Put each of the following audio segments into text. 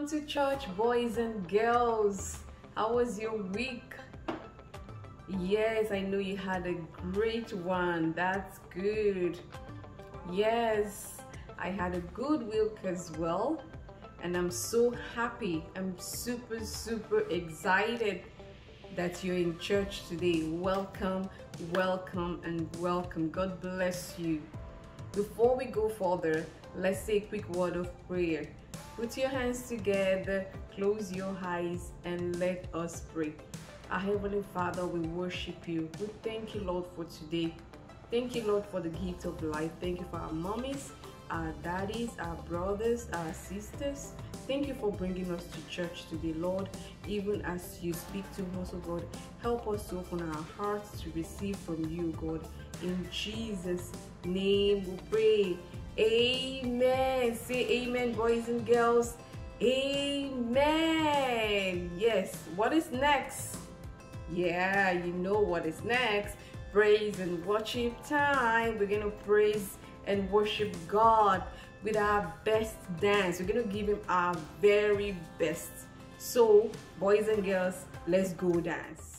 Welcome to church, boys and girls. How was your week? Yes, I know you had a great one. That's good. Yes, I had a good week as well, and I'm so happy. I'm super excited that you're in church today. Welcome, welcome, and welcome. God bless you. Before we go further, let's say a quick word of prayer. Put your hands together, close your eyes, and let us pray. Our Heavenly Father, we worship you. We thank you, Lord, for today. Thank you, Lord, for the gift of life. Thank you for our mommies, our daddies, our brothers, our sisters. Thank you for bringing us to church today, Lord. Even as you speak to us, oh God, help us to open our hearts to receive from you, God. In Jesus' name we pray. Amen. Say amen, boys and girls. Amen. Yes. What is next? Yeah, you know what is next. Praise and worship time. We're going to praise and worship God with our best dance. We're going to give him our very best. So, boys and girls, let's go dance.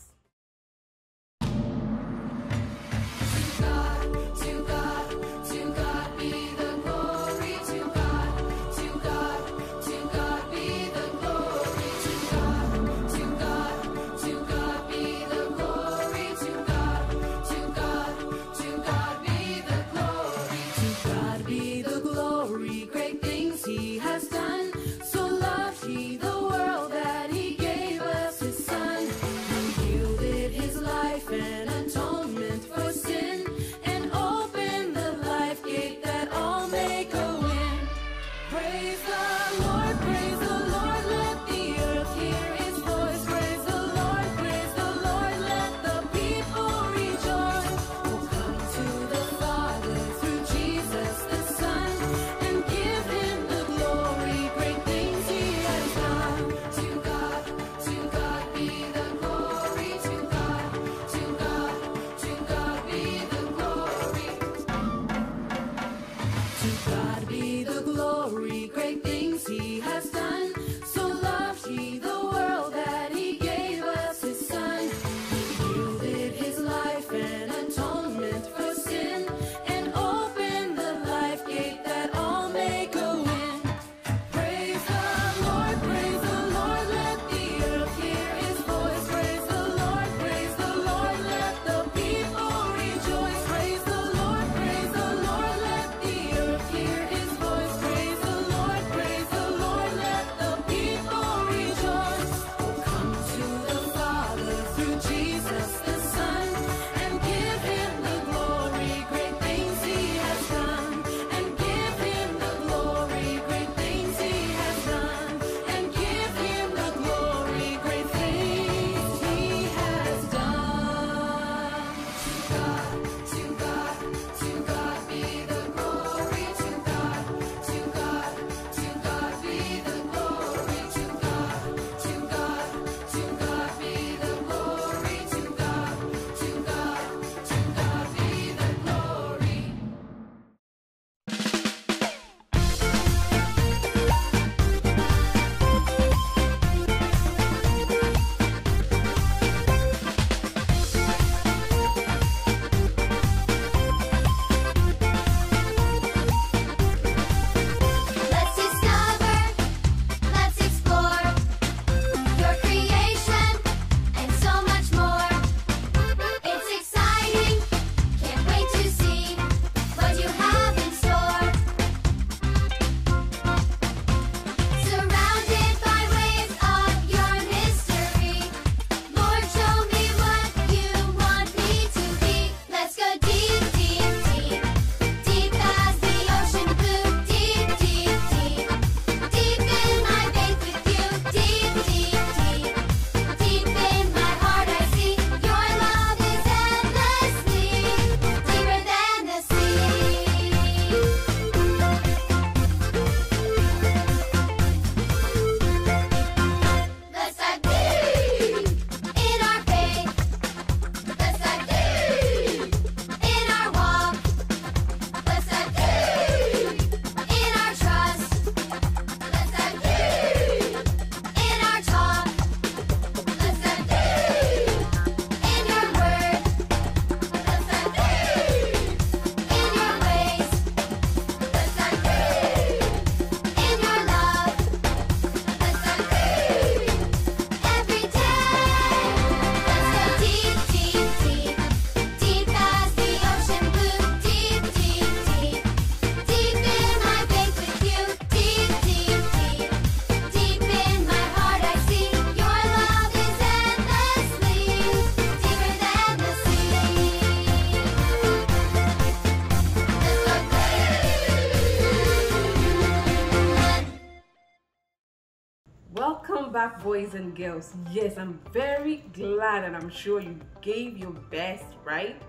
back, boys and girls. Yes, I'm very glad and I'm sure you gave your best, right?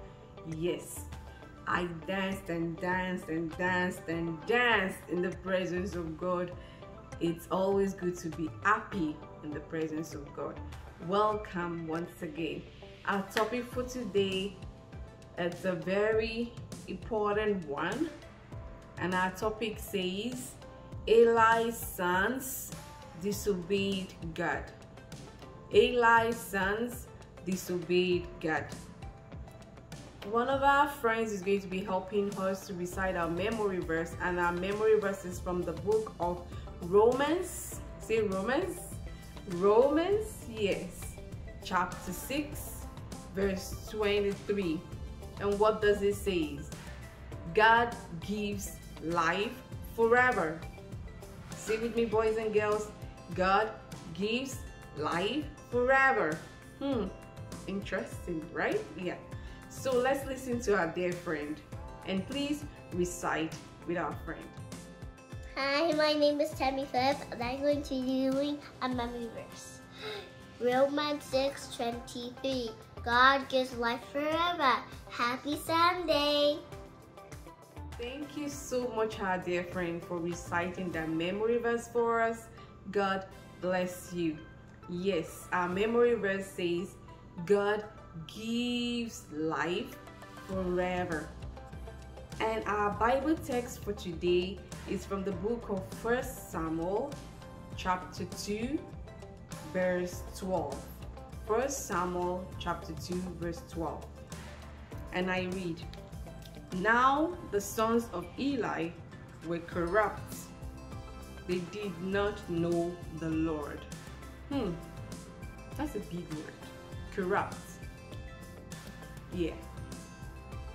Yes, I danced and danced and danced and danced in the presence of God. It's always good to be happy in the presence of God. Welcome once again. Our topic for today, it's a very important one, and our topic says Eli's sons disobeyed God. Eli's sons disobeyed God. One of our friends is going to be helping us to recite our memory verse, and our memory verse is from the book of Romans. Say Romans. Romans, yes. Chapter 6, verse 23. And what does it say? God gives life forever. Say with me, boys and girls. God gives life forever. Interesting, right? Yeah. So let's listen to our dear friend, and please recite with our friend. Hi, my name is Tammy Phillips, and I'm going to be doing a memory verse. Romans 6:23. God gives life forever. Happy Sunday. Thank you so much, our dear friend, for reciting that memory verse for us. God bless you. Yes, our memory verse says, God gives life forever. And our Bible text for today is from the book of 1 Samuel, chapter 2, verse 12. 1 Samuel, chapter 2, verse 12. And I read, Now the sons of Eli were corrupt. They did not know the Lord. That's a big word. Corrupt. Yeah.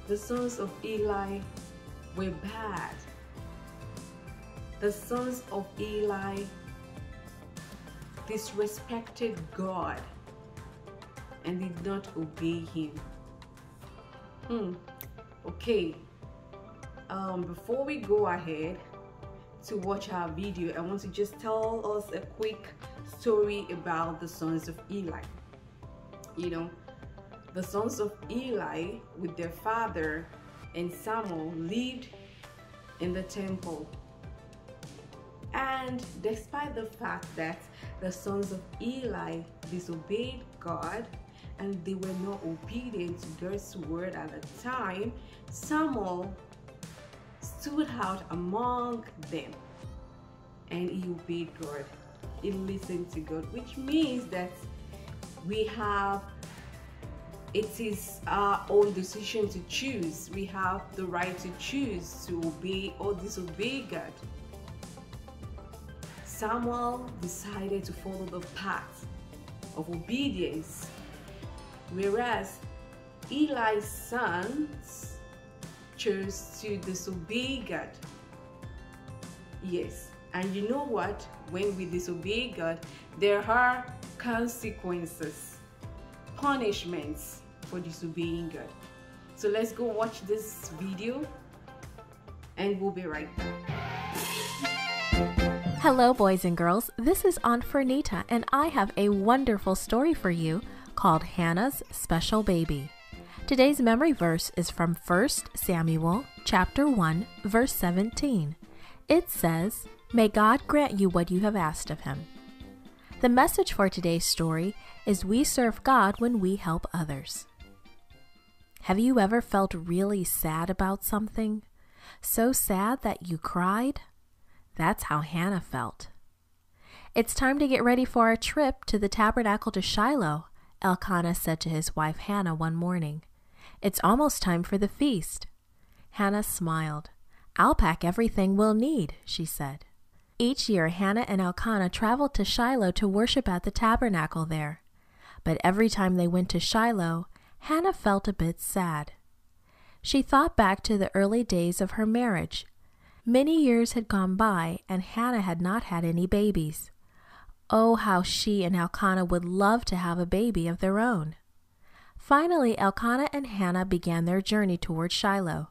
The sons of Eli were bad. The sons of Eli disrespected God and did not obey him. Okay, before we go ahead to watch our video, I want to just tell us a quick story about the sons of Eli. You know, the sons of Eli with their father and Samuel lived in the temple. And despite the fact that the sons of Eli disobeyed God and they were not obedient to God's word at the time, Samuel stood out among them and he obeyed God. He listened to God, which means that it is our own decision to choose. We have the right to choose to obey or disobey God. Samuel decided to follow the path of obedience, whereas Eli's sons chose to disobey God. Yes, and you know what? When we disobey God, there are consequences, punishments for disobeying God. So let's go watch this video and we'll be right back. Hello, boys and girls. This is Aunt Fernita, and I have a wonderful story for you called Hannah's Special Baby. Today's memory verse is from 1 Samuel chapter 1, verse 17. It says, May God grant you what you have asked of him. The message for today's story is we serve God when we help others. Have you ever felt really sad about something? So sad that you cried? That's how Hannah felt. It's time to get ready for our trip to the tabernacle to Shiloh, Elkanah said to his wife Hannah one morning. It's almost time for the feast. Hannah smiled. I'll pack everything we'll need, she said. Each year, Hannah and Elkanah traveled to Shiloh to worship at the tabernacle there. But every time they went to Shiloh, Hannah felt a bit sad. She thought back to the early days of her marriage. Many years had gone by, and Hannah had not had any babies. Oh, how she and Elkanah would love to have a baby of their own. Finally, Elkanah and Hannah began their journey toward Shiloh.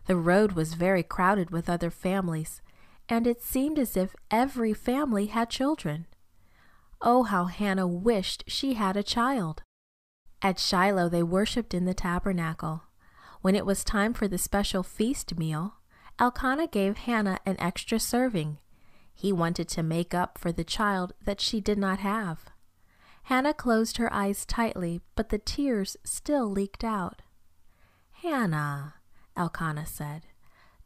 The road was very crowded with other families, and it seemed as if every family had children. Oh, how Hannah wished she had a child. At Shiloh, they worshipped in the tabernacle. When it was time for the special feast meal, Elkanah gave Hannah an extra serving. He wanted to make up for the child that she did not have. Hannah closed her eyes tightly, but the tears still leaked out. "Hannah," Elkanah said,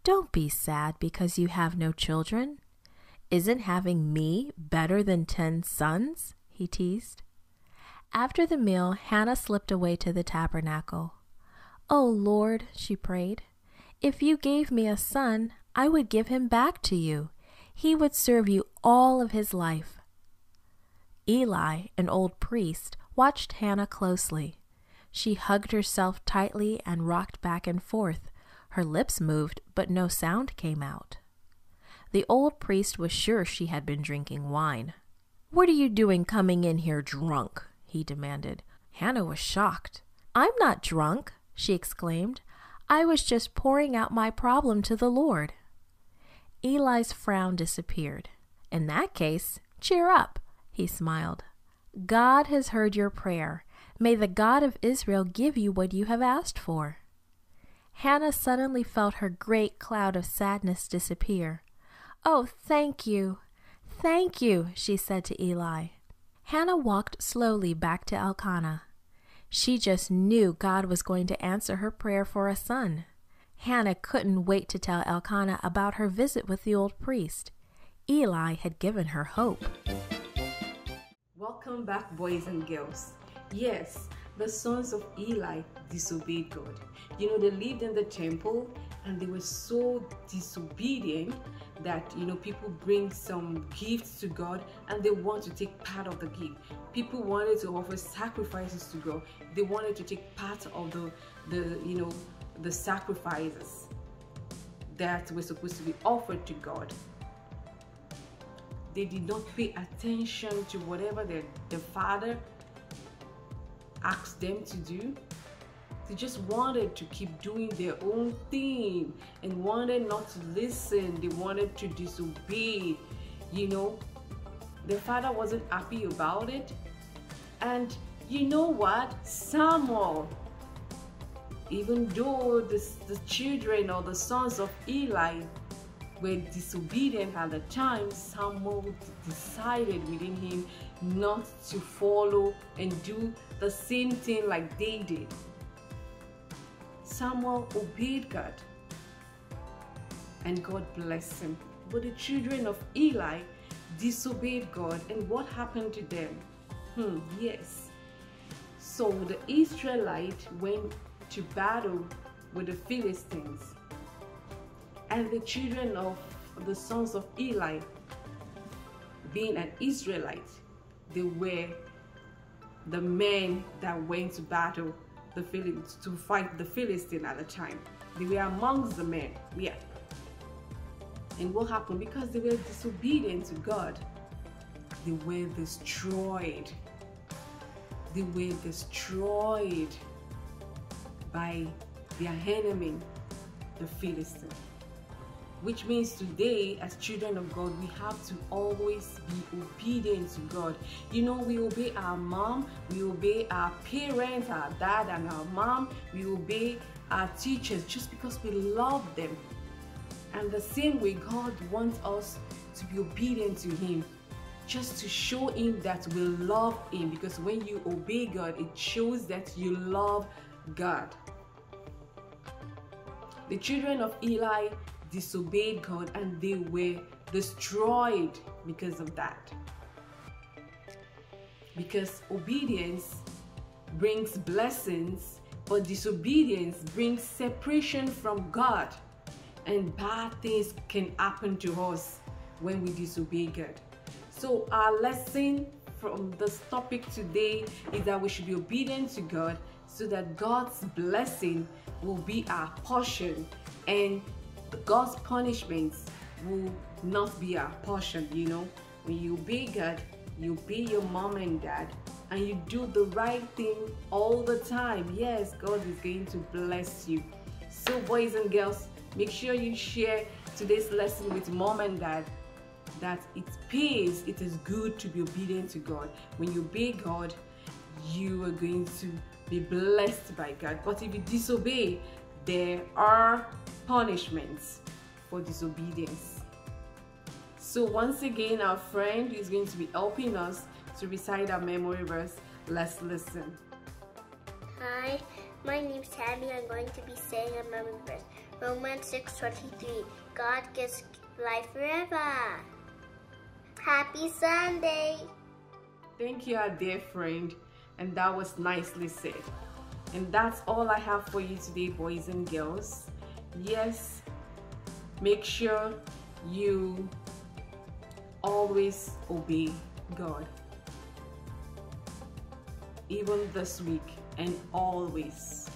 "don't be sad because you have no children. Isn't having me better than 10 sons?" he teased. After the meal, Hannah slipped away to the tabernacle. "Oh Lord," she prayed, "if you gave me a son, I would give him back to you. He would serve you all of his life." Eli, an old priest, watched Hannah closely. She hugged herself tightly and rocked back and forth. Her lips moved, but no sound came out. The old priest was sure she had been drinking wine. "What are you doing coming in here drunk?" he demanded. Hannah was shocked. "I'm not drunk," she exclaimed. "I was just pouring out my problem to the Lord." Eli's frown disappeared. "In that case, cheer up," he smiled. "God has heard your prayer. May the God of Israel give you what you have asked for." Hannah suddenly felt her great cloud of sadness disappear. "Oh, thank you, she said to Eli. Hannah walked slowly back to Elkanah. She just knew God was going to answer her prayer for a son. Hannah couldn't wait to tell Elkanah about her visit with the old priest. Eli had given her hope. Welcome back, boys and girls. Yes, the sons of Eli disobeyed God. You know, they lived in the temple and they were so disobedient that, people bring some gifts to God and they want to take part of the gift. People wanted to offer sacrifices to God. They wanted to take part of the sacrifices that were supposed to be offered to God. They did not pay attention to whatever their father asked them to do. They just wanted to keep doing their own thing and wanted not to listen. They wanted to disobey. Their father wasn't happy about it. And you know what? Samuel, even though the children or the sons of Eli were disobedient at the time, Samuel decided within him not to follow and do the same thing like they did. Samuel obeyed God and God blessed him. But the children of Eli disobeyed God, and what happened to them? Yes. So the Israelites went to battle with the Philistines, and the children of the sons of Eli, being an Israelite, they were the men that went to battle to fight the Philistine at the time. They were amongst the men. Yeah. And what happened? Because they were disobedient to God, they were destroyed. They were destroyed by their enemy, the Philistine. Which means today, as children of God, we have to always be obedient to God. We obey our mom, we obey our parents, our dad and our mom, we obey our teachers just because we love them. And the same way, God wants us to be obedient to Him, just to show Him that we love Him. Because when you obey God, it shows that you love God. The children of Eli disobeyed God and they were destroyed because of that. Because obedience brings blessings, but disobedience brings separation from God. And bad things can happen to us when we disobey God. So our lesson from this topic today is that we should be obedient to God so that God's blessing will be our portion and God's punishments will not be our portion. When you obey God, you obey your mom and dad, and you do the right thing all the time, yes, God is going to bless you. So boys and girls, make sure you share today's lesson with mom and dad that it pays. It is good to be obedient to God. When you obey God, you are going to be blessed by God. But if you disobey, there are punishments for disobedience. So once again, our friend is going to be helping us to recite our memory verse. Let's listen. Hi, my name's Tammy. I'm going to be saying a memory verse. Romans 6:23. God gives life forever. Happy Sunday. Thank you, our dear friend. And that was nicely said. And that's all I have for you today, boys and girls. Yes, make sure you always obey God. Even this week and always.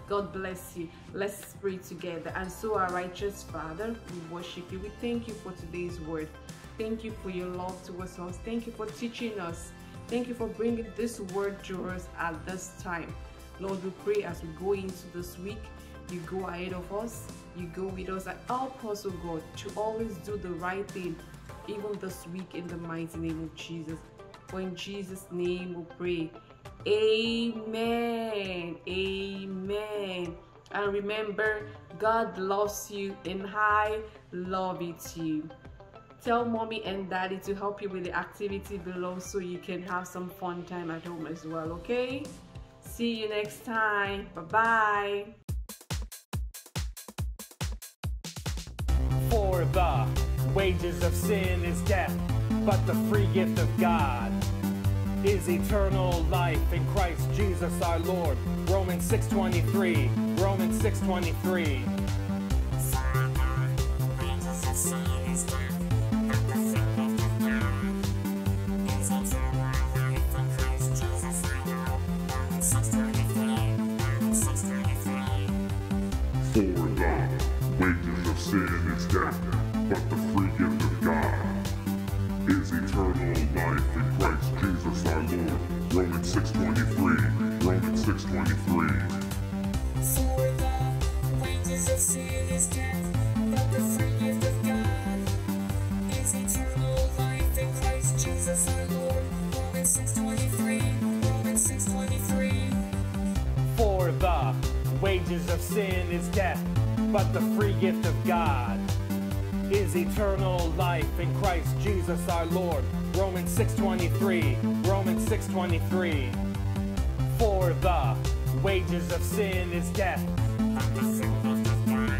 God bless you. Let's pray together. And so, our righteous Father, we worship you. We thank you for today's word. Thank you for your love towards us. Thank you for teaching us. Thank you for bringing this word to us at this time. Lord, we pray as we go into this week, you go ahead of us, you go with us, and help us, oh God, to always do the right thing, even this week, in the mighty name of Jesus. For in Jesus' name we pray. Amen. Amen. And remember, God loves you and I love you too. Tell mommy and daddy to help you with the activity below so you can have some fun time at home as well, okay? See you next time. Bye-bye. For the wages of sin is death, but the free gift of God is eternal life in Christ Jesus our Lord. Romans 6:23. Romans 6:23. Wages of sin is death, but the free gift of God is eternal life in Christ Jesus our Lord. Romans 6:23. Romans 6:23. For the wages of sin is death, but the free gift of God is eternal life in Christ Jesus our Lord. Romans 6:23. Romans 6:23. For the wages of sin is death, but the free gift of God is eternal life in Christ Jesus our Lord. Romans 6:23. Romans 6:23. For the wages of sin is death, but the free gift of God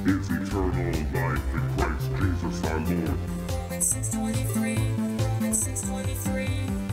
is eternal life in Christ Jesus our Lord. Romans 6:23. Romans 6:23.